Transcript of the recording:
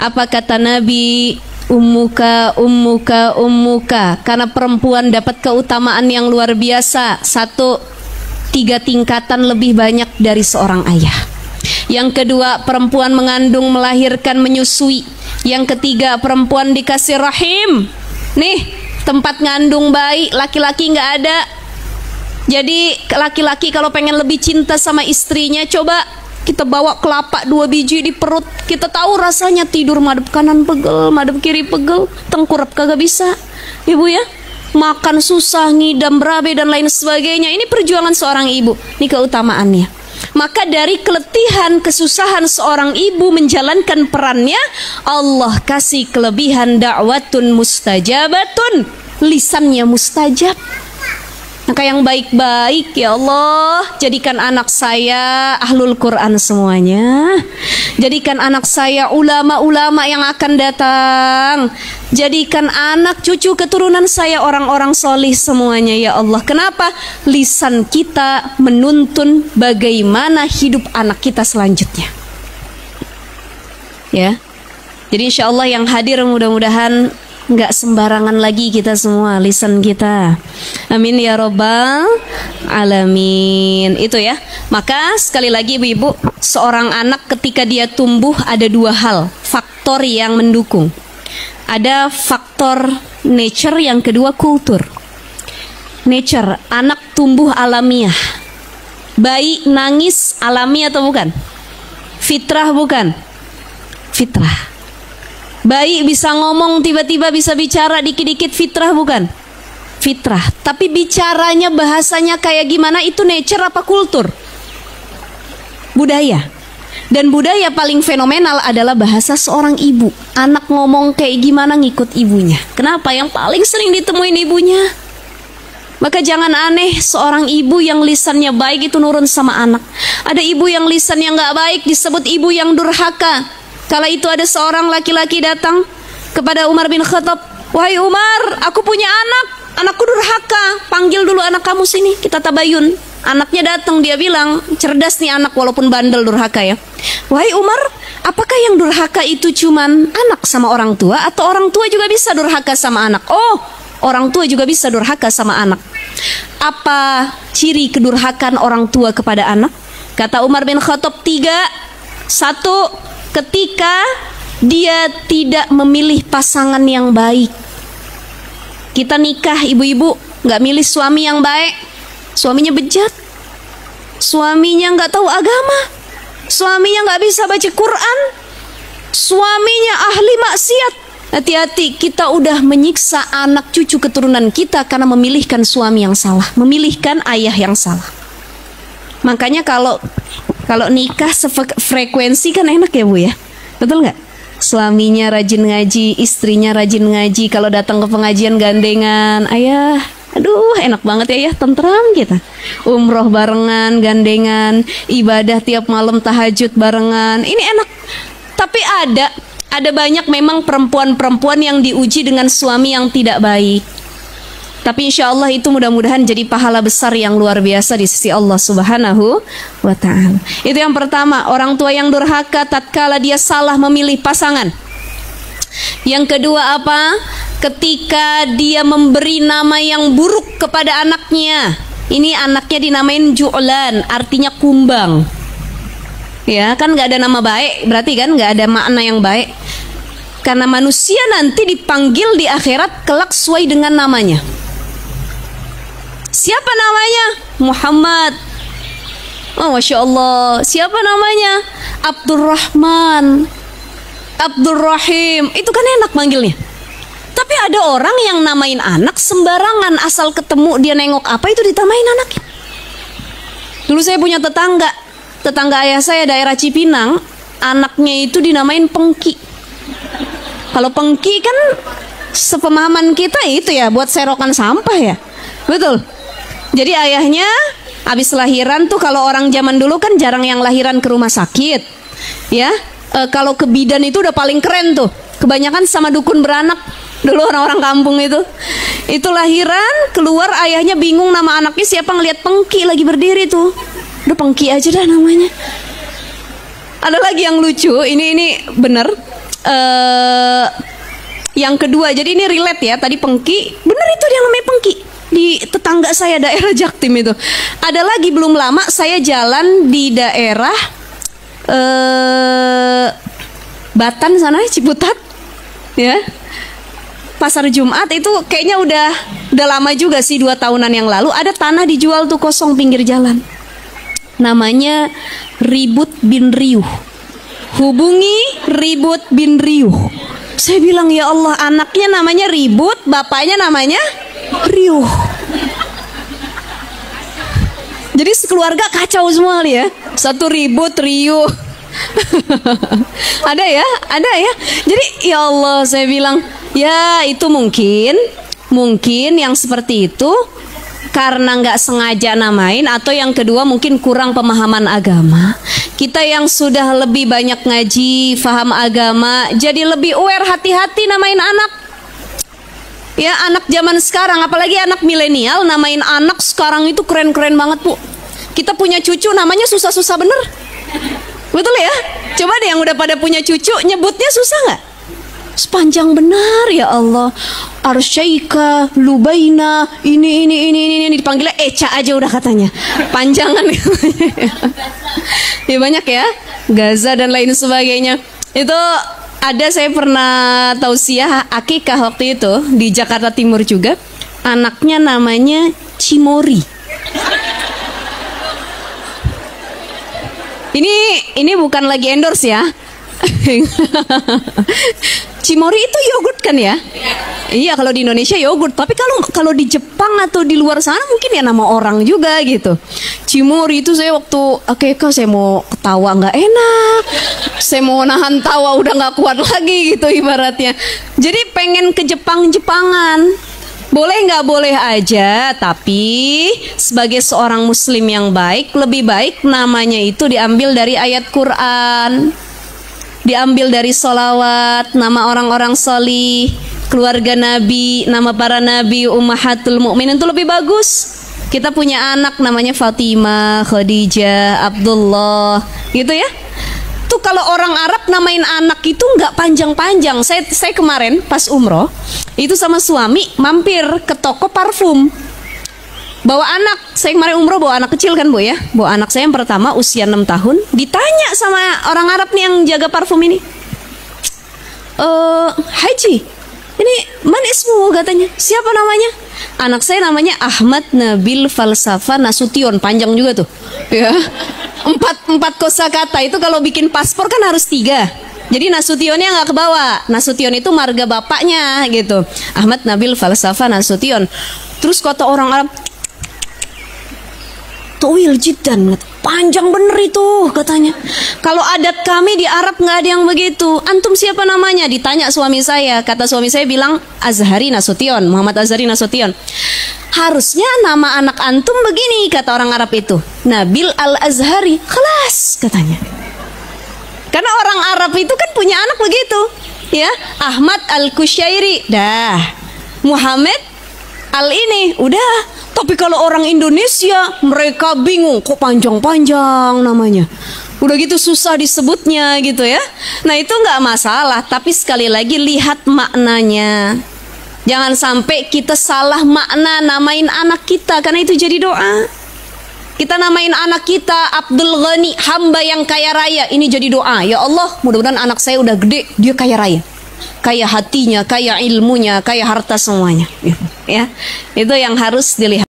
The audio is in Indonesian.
Apa kata Nabi? Ummuka, ummuka, ummuka. Karena perempuan dapat keutamaan yang luar biasa. 3 tingkatan lebih banyak dari seorang ayah. Yang kedua, perempuan mengandung, melahirkan, menyusui. Yang ketiga, perempuan dikasih rahim. Nih, tempat ngandung bayi, laki-laki nggak ada. Jadi laki-laki kalau pengen lebih cinta sama istrinya, coba kita bawa kelapa 2 biji di perut. Kita tahu rasanya tidur madep kanan pegel, madep kiri pegel, tengkurap kagak bisa. Ibu ya, makan susah, ngidam, berabe dan lain sebagainya. Ini perjuangan seorang ibu. Ini keutamaannya. Maka dari keletihan, kesusahan seorang ibu menjalankan perannya, Allah kasih kelebihan da'watun mustajabatun, lisannya mustajab. Maka yang baik-baik ya Allah, jadikan anak saya ahlul Quran semuanya. Jadikan anak saya ulama-ulama yang akan datang. Jadikan anak cucu keturunan saya orang-orang solih semuanya ya Allah. Kenapa? Lisan kita menuntun bagaimana hidup anak kita selanjutnya. Ya. Jadi insya Allah yang hadir mudah-mudahan nggak sembarangan lagi kita semua lisan kita. Amin ya robbal alamin. Itu ya. Maka sekali lagi ibu-ibu, seorang anak ketika dia tumbuh ada 2 hal faktor yang mendukung. Ada faktor nature, yang kedua kultur. Nature, anak tumbuh alamiah. Bayi nangis alami atau bukan? Fitrah bukan? Fitrah. Bayi bisa ngomong, tiba-tiba bisa bicara dikit-dikit, fitrah bukan? Fitrah. Tapi bicaranya, bahasanya kayak gimana, itu nature apa kultur? Budaya. Dan budaya paling fenomenal adalah bahasa seorang ibu. Anak ngomong kayak gimana ngikut ibunya. Kenapa? Yang paling sering ditemuin ibunya. Maka jangan aneh seorang ibu yang lisannya baik itu nurun sama anak. Ada ibu yang lisannya nggak baik disebut ibu yang durhaka. Kala itu ada seorang laki-laki datang kepada Umar bin Khattab. Wahai Umar, aku punya anak. Anakku durhaka. Panggil dulu anak kamu sini, kita tabayun. Anaknya datang, dia bilang, cerdas nih anak walaupun bandel durhaka ya. Wahai Umar, apakah yang durhaka itu cuman anak sama orang tua, atau orang tua juga bisa durhaka sama anak? Oh, orang tua juga bisa durhaka sama anak. Apa ciri kedurhakaan orang tua kepada anak? Kata Umar bin Khattab 3. 1, ketika dia tidak memilih pasangan yang baik. Kita nikah ibu-ibu, nggak milih suami yang baik, suaminya bejat, suaminya nggak tahu agama, suaminya nggak bisa baca Quran, suaminya ahli maksiat. Hati-hati, kita udah menyiksa anak cucu keturunan kita karena memilihkan suami yang salah, memilihkan ayah yang salah. Makanya kalau nikah sefrekuensi kan enak ya Bu ya, betul nggak? Suaminya rajin ngaji, istrinya rajin ngaji. Kalau datang ke pengajian gandengan, ayah, aduh enak banget ya, tentram kita. Umroh barengan, gandengan, ibadah tiap malam tahajud barengan, ini enak. Tapi ada banyak memang perempuan-perempuan yang diuji dengan suami yang tidak baik. Tapi insya Allah itu mudah-mudahan jadi pahala besar yang luar biasa di sisi Allah Subhanahu wa ta'ala. Itu yang pertama, orang tua yang durhaka tatkala dia salah memilih pasangan. Yang kedua apa? Ketika dia memberi nama yang buruk kepada anaknya. Ini anaknya dinamain ju'lan, artinya kumbang. Ya kan gak ada nama baik, berarti kan gak ada makna yang baik. Karena manusia nanti dipanggil di akhirat kelak sesuai dengan namanya. Siapa namanya? Muhammad. Oh, Masya Allah. Siapa namanya? Abdurrahman, Abdurrahim. Itu kan enak manggilnya. Tapi ada orang yang namain anak sembarangan, asal ketemu dia nengok apa itu ditamain anaknya. Dulu saya punya tetangga ayah saya daerah Cipinang, anaknya itu dinamain Pengki. Kalau Pengki kan sepemahaman kita itu ya buat serokan sampah ya. Betul. Jadi ayahnya habis lahiran tuh, kalau orang zaman dulu kan jarang yang lahiran ke rumah sakit. Ya, kalau ke bidan itu udah paling keren tuh. Kebanyakan sama dukun beranak. Dulu orang-orang kampung itu lahiran, keluar ayahnya bingung nama anaknya siapa, ngelihat Pengki lagi berdiri tuh. Udah Pengki aja dah namanya. Ada lagi yang lucu, ini bener. Yang kedua, jadi ini relate ya. Tadi Pengki, bener itu yang namanya Pengki di tetangga saya daerah Jaktim itu. Ada lagi belum lama saya jalan di daerah Batan sana, Ciputat, ya. Pasar Jumat itu kayaknya udah lama juga sih, 2 tahunan yang lalu. Ada tanah dijual tuh kosong pinggir jalan. Namanya Ribut bin Riuh. Hubungi Ribut bin Riuh. Saya bilang, ya Allah, anaknya namanya Ribut, bapaknya namanya Riuh. Jadi sekeluarga kacau semua ya. Satu ribut, riuh. Ada ya. Jadi ya Allah, saya bilang, ya itu mungkin yang seperti itu karena nggak sengaja namain, atau yang kedua mungkin kurang pemahaman agama. Kita yang sudah lebih banyak ngaji, paham agama, jadi lebih aware, hati-hati namain anak. Ya, anak zaman sekarang, apalagi anak milenial, namain anak sekarang itu keren-keren banget, Bu. Kita punya cucu namanya susah-susah bener. Betul ya? Coba deh yang udah pada punya cucu, nyebutnya susah nggak? Sepanjang benar, ya Allah. Arsyaika, Lubaina, ini dipanggilnya Eca aja udah katanya. Panjangan ya banyak ya, Gaza dan lain sebagainya. Itu ada, saya pernah tausiah akikah waktu itu di Jakarta Timur juga. Anaknya namanya Cimori. Ini bukan lagi endorse ya. Cimori itu yogurt kan ya? Iya, kalau di Indonesia yogurt, tapi kalau di Jepang atau di luar sana mungkin ya nama orang juga gitu. Cimori itu, saya waktu akikah saya mau ketawa nggak enak, saya mau nahan tawa udah nggak kuat lagi gitu ibaratnya. Jadi pengen ke Jepangan. Boleh nggak boleh aja, tapi sebagai seorang muslim yang baik, lebih baik namanya itu diambil dari ayat Quran, diambil dari sholawat, nama orang-orang solih, keluarga Nabi, nama para Nabi, ummahatul mu'minin, itu lebih bagus. Kita punya anak namanya Fatimah, Khadijah, Abdullah, gitu ya. Tuh kalau orang Arab namain anak itu nggak panjang-panjang. Saya kemarin pas umroh itu sama suami mampir ke toko parfum, bawa anak. Saya kemarin umroh bawa anak kecil kan, Bu ya, bawa anak saya yang pertama usia 6 tahun. Ditanya sama orang Arab nih yang jaga parfum ini, Haji, ini man ismu, katanya, siapa namanya? Anak saya namanya Ahmad Nabil Falsafa Nasution, panjang juga tuh ya. Empat kosakata itu kalau bikin paspor kan harus 3. Jadi Nasutionnya nggak kebawa. Nasution itu marga bapaknya gitu. Ahmad Nabil Falsafa Nasution. Terus kata orang Arab, tuwil jiddan, panjang bener itu katanya. Kalau adat kami di Arab nggak ada yang begitu. Antum siapa namanya? Ditanya suami saya. Kata suami saya bilang Azhari Nasution, Muhammad Azhari Nasution. Harusnya nama anak antum begini, kata orang Arab itu, Nabil Al-Azhari. Kelas katanya. Karena orang Arab itu kan punya anak begitu ya. Ahmad Al-Kusyairi, dah. Muhammad Al-ini, udah. Tapi kalau orang Indonesia, mereka bingung, kok panjang-panjang namanya, udah gitu susah disebutnya gitu ya. Nah itu nggak masalah, tapi sekali lagi lihat maknanya. Jangan sampai kita salah makna namain anak kita, karena itu jadi doa. Kita namain anak kita Abdul Ghani, hamba yang kaya raya, ini jadi doa. Ya Allah, mudah-mudahan anak saya udah gede, dia kaya raya, kaya hatinya, kaya ilmunya, kaya harta semuanya. Ya, itu yang harus dilihat.